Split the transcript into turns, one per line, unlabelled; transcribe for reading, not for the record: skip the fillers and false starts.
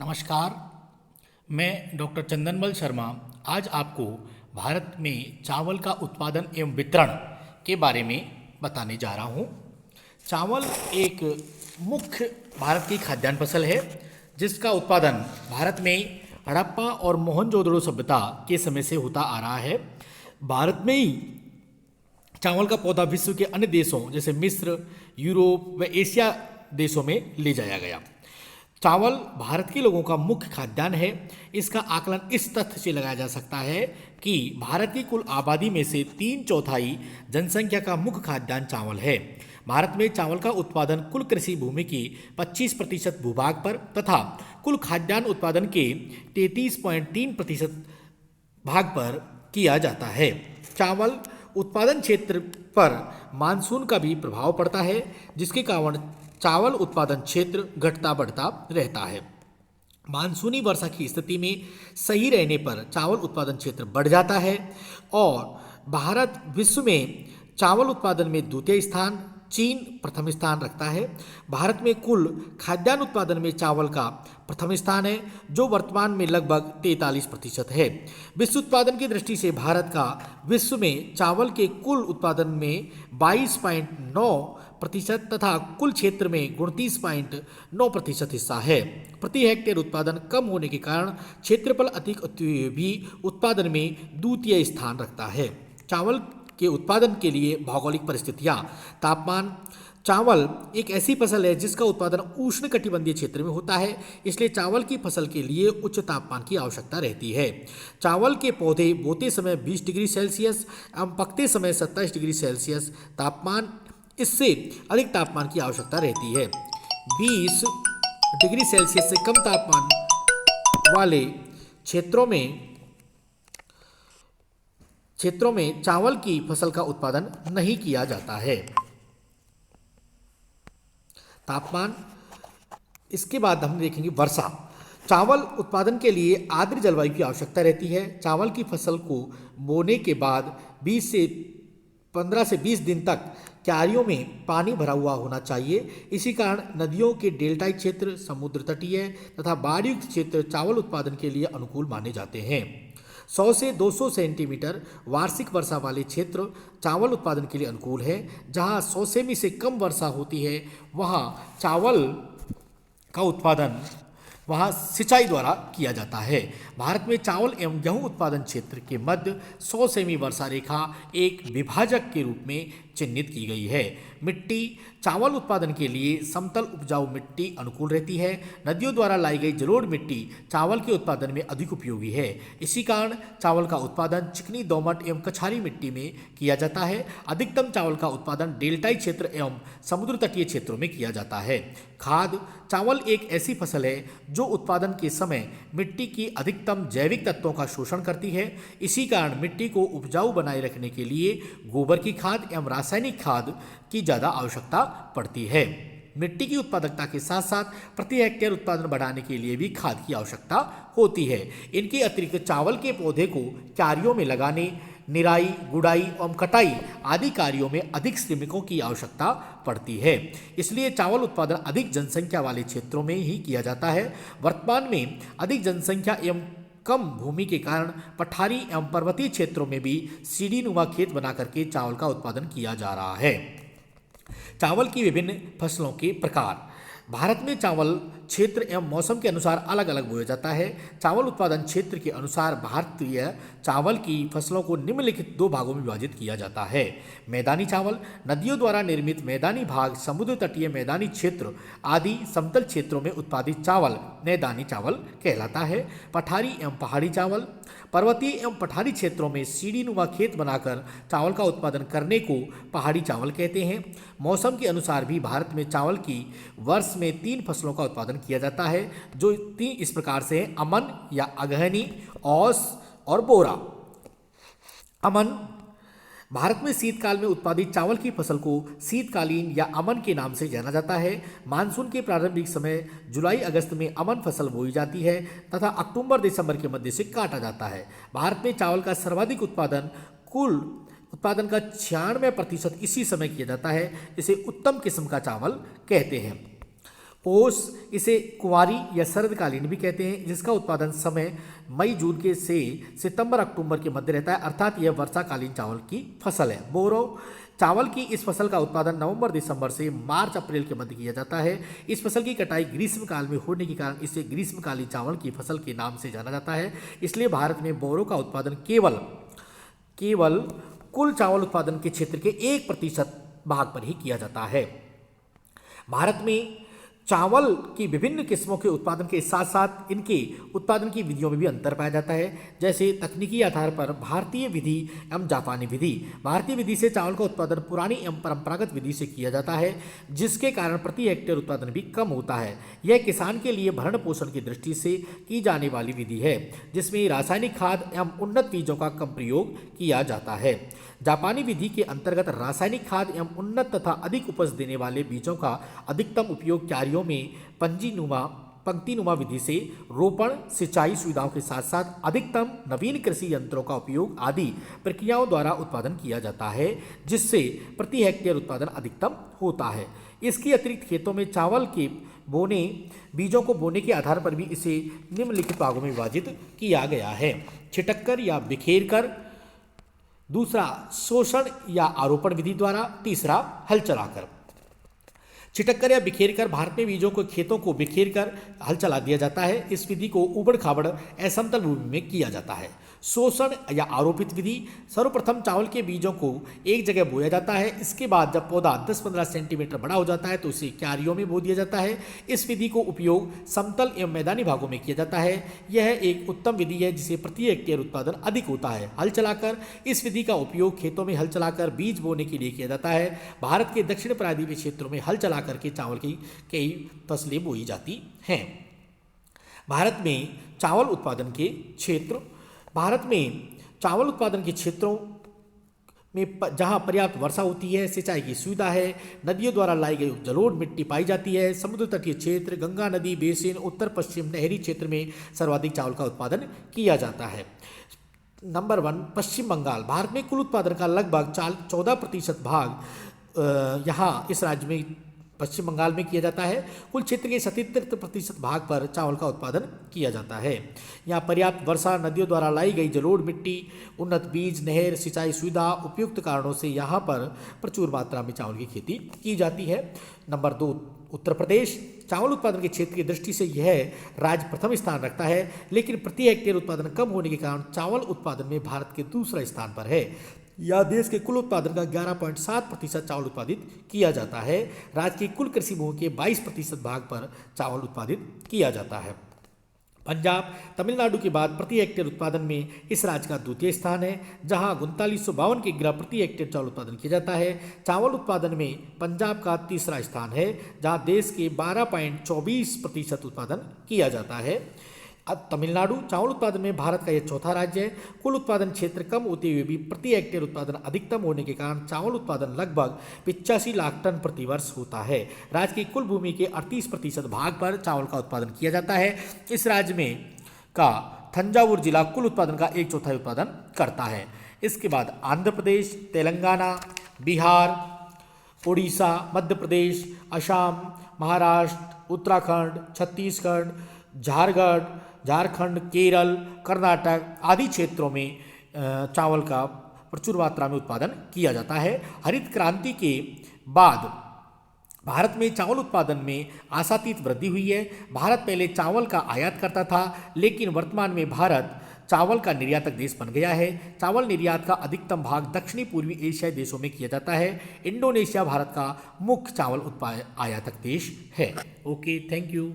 नमस्कार। मैं डॉक्टर चंदनमल शर्मा आज आपको भारत में चावल का उत्पादन एवं वितरण के बारे में बताने जा रहा हूँ। चावल एक मुख्य भारत की खाद्यान्न फसल है जिसका उत्पादन भारत में हड़प्पा और मोहनजोदड़ो सभ्यता के समय से होता आ रहा है। भारत में ही चावल का पौधा विश्व के अन्य देशों जैसे मिस्र, यूरोप व एशिया देशों में ले जाया गया। चावल भारत के लोगों का मुख्य खाद्यान्न है। इसका आकलन इस तथ्य से लगाया जा सकता है कि भारत की कुल आबादी में से 3/4 जनसंख्या का मुख्य खाद्यान्न चावल है। भारत में चावल का उत्पादन कुल कृषि भूमि के 25% भूभाग पर तथा कुल खाद्यान्न उत्पादन के 33.3% भाग पर किया जाता है। चावल उत्पादन क्षेत्र पर मानसून का भी प्रभाव पड़ता है, जिसके कारण चावल उत्पादन क्षेत्र घटता बढ़ता रहता है। मानसूनी वर्षा की स्थिति में सही रहने पर चावल उत्पादन क्षेत्र बढ़ जाता है और भारत विश्व में चावल उत्पादन में द्वितीय स्थान, चीन प्रथम स्थान रखता है। भारत में कुल खाद्यान्न उत्पादन में चावल का प्रथम स्थान है, जो वर्तमान में लगभग 43% है। विश्व उत्पादन की दृष्टि से भारत का विश्व में चावल के कुल उत्पादन में 22.9% तथा कुल क्षेत्र में 29.9% हिस्सा है। प्रति हेक्टेयर उत्पादन कम होने के कारण क्षेत्रफल अधिक होते हुए भी उत्पादन में द्वितीय स्थान रखता है। चावल के उत्पादन के लिए भौगोलिक परिस्थितियाँ। तापमान। चावल एक ऐसी फसल है जिसका उत्पादन उष्णकटिबंधीय क्षेत्र में होता है, इसलिए चावल की फसल के लिए उच्च तापमान की आवश्यकता रहती है। चावल के पौधे बोते समय 20 डिग्री सेल्सियस एवं पकते समय 27 डिग्री सेल्सियस तापमान, इससे अधिक तापमान की आवश्यकता रहती है। 20 डिग्री सेल्सियस से कम तापमान वाले क्षेत्रों में चावल की फसल का उत्पादन नहीं किया जाता है। तापमान। इसके बाद हम देखेंगे वर्षा। चावल उत्पादन के लिए आर्द्र जलवायु की आवश्यकता रहती है। चावल की फसल को बोने के बाद 15 से 20 दिन तक क्यारियों में पानी भरा हुआ होना चाहिए। इसी कारण नदियों के डेल्टाई क्षेत्र, समुद्र तटीय तथा बाढ़ युक्त क्षेत्र चावल उत्पादन के लिए अनुकूल माने जाते हैं। 100 से 200 सेंटीमीटर वार्षिक वर्षा वाले क्षेत्र चावल उत्पादन के लिए अनुकूल है। जहां 100 सेमी से कम वर्षा होती है वहां चावल का उत्पादन सिंचाई द्वारा किया जाता है। भारत में चावल एवं गेहूं उत्पादन क्षेत्र के मध्य 100 सेमी वर्षा रेखा एक विभाजक के रूप में चिन्हित की गई है। मिट्टी। चावल उत्पादन के लिए समतल उपजाऊ मिट्टी अनुकूल रहती है। नदियों द्वारा लाई गई जलोढ़ मिट्टी चावल के उत्पादन में अधिक उपयोगी है। इसी कारण चावल का उत्पादन चिकनी, दोमट एवं कछारी मिट्टी में किया जाता है। अधिकतम चावल का उत्पादन डेल्टाई क्षेत्र एवं समुद्र तटीय क्षेत्रों में किया जाता है। खाद। चावल एक ऐसी फसल है जो उत्पादन के समय मिट्टी की अधिकतम जैविक तत्वों का शोषण करती है। इसी कारण मिट्टी को उपजाऊ बनाए रखने के लिए गोबर की खाद एवं रासायनिक खाद की ज़्यादा आवश्यकता पड़ती है। मिट्टी की उत्पादकता के साथ साथ प्रति हेक्टेयर उत्पादन बढ़ाने के लिए भी खाद की आवश्यकता होती है। इनके अतिरिक्त चावल के पौधे को क्यारियों में लगाने, निराई, गुड़ाई एवं कटाई आदि कार्यों में अधिक श्रमिकों की आवश्यकता पड़ती है। इसलिए चावल उत्पादन अधिक जनसंख्या वाले क्षेत्रों में ही किया जाता है। वर्तमान में अधिक जनसंख्या एवं कम भूमि के कारण पठारी एवं पर्वतीय क्षेत्रों में भी सीढ़ीनुमा खेत बना करके चावल का उत्पादन किया जा रहा है। चावल की विभिन्न फसलों के प्रकार। भारत में चावल क्षेत्र एवं मौसम के अनुसार अलग अलग बोया जाता है। चावल उत्पादन क्षेत्र के अनुसार भारतीय चावल की फसलों को निम्नलिखित 2 भागों में विभाजित किया जाता है। मैदानी चावल। नदियों द्वारा निर्मित मैदानी भाग, समुद्र तटीय मैदानी क्षेत्र आदि समतल क्षेत्रों में उत्पादित चावल मैदानी चावल कहलाता है। पठारी एवं पहाड़ी चावल। पर्वतीय एवं पठारी क्षेत्रों में सीढ़ीनुमा खेत बनाकर चावल का उत्पादन करने को पहाड़ी चावल कहते हैं। मौसम के अनुसार भी भारत में चावल की वर्ष में 3 फसलों का उत्पादन किया जाता है, जो 3 इस प्रकार से हैं: अमन या अगहनी, औस और बोरा। अमन। भारत में शीतकाल में उत्पादित चावल की फसल को शीतकालीन या अमन के नाम से जाना जाता है। मानसून के प्रारंभिक समय जुलाई अगस्त में अमन फसल बोई जाती है तथा अक्टूबर दिसंबर के मध्य से काटा जाता है। भारत में चावल का सर्वाधिक उत्पादन कुल उत्पादन का 96% इसी समय किया जाता है। इसे उत्तम किस्म का चावल कहते हैं। ओस, इसे कुंवारी या शरदकालीन भी कहते हैं, जिसका उत्पादन समय मई जून के से सितंबर अक्टूबर के मध्य रहता है, अर्थात यह वर्षाकालीन चावल की फसल है। बोरो, चावल की इस फसल का उत्पादन नवंबर दिसंबर से मार्च अप्रैल के मध्य किया जाता है। इस फसल की कटाई ग्रीष्मकाल में होने के कारण इसे ग्रीष्मकालीन चावल की फसल के नाम से जाना जाता है। इसलिए भारत में बोरो का उत्पादन केवल कुल चावल उत्पादन के क्षेत्र के 1% भाग पर ही किया जाता है। भारत में चावल की विभिन्न किस्मों के उत्पादन के साथ साथ इनके उत्पादन की विधियों में भी अंतर पाया जाता है। जैसे तकनीकी आधार पर भारतीय विधि एवं जापानी विधि। भारतीय विधि से चावल का उत्पादन पुरानी एवं परंपरागत विधि से किया जाता है, जिसके कारण प्रति हेक्टेयर उत्पादन भी कम होता है। यह किसान के लिए भरण पोषण की दृष्टि से की जाने वाली विधि है, जिसमें रासायनिक खाद एवं उन्नत बीजों का कम प्रयोग किया जाता है। जापानी विधि के अंतर्गत रासायनिक खाद एवं उन्नत तथा अधिक उपज देने वाले बीजों का अधिकतम उपयोग क्यारियों में पंक्तिनुमा विधि से रोपण, सिंचाई सुविधाओं के साथ साथ अधिकतम नवीन कृषि यंत्रों का उपयोग आदि प्रक्रियाओं द्वारा उत्पादन किया जाता है, जिससे प्रति हेक्टेयर उत्पादन अधिकतम होता है। इसके अतिरिक्त खेतों में चावल के बीजों को बोने के आधार पर भी इसे निम्नलिखित भागों में विभाजित किया गया है। छिटककर या बिखेर कर, दूसरा शोषण या आरोपण विधि द्वारा, तीसरा हल चलाकर। छिटककर या बिखेर कर, भारत में बीजों को खेतों को बिखेर कर हल चला दिया जाता है। इस विधि को उबड़ खाबड़ असमतल भूमि में किया जाता है। शोषण या आरोपित विधि, सर्वप्रथम चावल के बीजों को एक जगह बोया जाता है। इसके बाद जब पौधा 10-15 सेंटीमीटर बड़ा हो जाता है तो उसे क्यारियों में बो दिया जाता है। इस विधि को उपयोग समतल एवं मैदानी भागों में किया जाता है। यह एक उत्तम विधि है जिसे प्रति हेक्टेयर उत्पादन अधिक होता है। हल चलाकर, इस विधि का उपयोग खेतों में हल चलाकर बीज बोने के लिए किया जाता है। भारत के दक्षिण प्रायद्वीपीय क्षेत्रों में हल चला करके चावल की कई फसलें बोई जाती हैं। भारत में चावल उत्पादन के क्षेत्रों में जहाँ पर्याप्त वर्षा होती है, सिंचाई की सुविधा है, नदियों द्वारा लाई गई जलोढ़ मिट्टी पाई जाती है, समुद्र तटीय क्षेत्र, गंगा नदी बेसिन, उत्तर पश्चिम नहरी क्षेत्र में सर्वाधिक चावल का उत्पादन किया जाता है। नंबर 1, पश्चिम बंगाल। भारत में कुल उत्पादन का लगभग 14% भाग यहाँ इस राज्य में पश्चिम बंगाल में किया जाता है। कुल क्षेत्र के 77% भाग पर चावल का उत्पादन किया जाता है। यहाँ पर्याप्त वर्षा, नदियों द्वारा लाई गई जलोढ़ मिट्टी, उन्नत बीज, नहर, सिंचाई सुविधा, उपयुक्त कारणों से यहाँ पर प्रचुर मात्रा में चावल की खेती की जाती है। नंबर 2, उत्तर प्रदेश। चावल उत्पादन के क्षेत्र की दृष्टि से यह राज्य प्रथम स्थान रखता है, लेकिन प्रति हेक्टेयर उत्पादन कम होने के कारण चावल उत्पादन में भारत के दूसरा स्थान पर है। यह देश के कुल उत्पादन का 11.7% चावल उत्पादित किया जाता है। राज्य की कुल कृषि भूमि के 22% भाग पर चावल उत्पादित किया जाता है। पंजाब, तमिलनाडु के बाद प्रति हेक्टेयर उत्पादन में इस राज्य का द्वितीय स्थान है, जहां 3952 किग्रा प्रति हेक्टेयर चावल उत्पादन किया जाता है। चावल उत्पादन में पंजाब का तीसरा स्थान है, जहां देश के 12.24% उत्पादन किया जाता है। तमिलनाडु, चावल उत्पादन में भारत का यह चौथा राज्य है। कुल उत्पादन क्षेत्र कम होते हुए भी प्रति हेक्टेयर उत्पादन अधिकतम होने के कारण चावल उत्पादन लगभग 85 लाख टन प्रति वर्ष होता है। राज्य की कुल भूमि के 38% भाग पर चावल का उत्पादन किया जाता है। इस राज्य में का तंजावुर जिला कुल उत्पादन का 1/4 उत्पादन करता है। इसके बाद आंध्र प्रदेश, तेलंगाना, बिहार, उड़ीसा, मध्य प्रदेश, असम, महाराष्ट्र, उत्तराखंड, छत्तीसगढ़, झारखंड, केरल, कर्नाटक आदि क्षेत्रों में चावल का प्रचुर मात्रा में उत्पादन किया जाता है। हरित क्रांति के बाद भारत में चावल उत्पादन में आशातीत वृद्धि हुई है। भारत पहले चावल का आयात करता था, लेकिन वर्तमान में भारत चावल का निर्यातक देश बन गया है। चावल निर्यात का अधिकतम भाग दक्षिणी पूर्वी एशियाई देशों में किया जाता है। इंडोनेशिया भारत का मुख्य चावल आयातक देश है। Okay, thank you.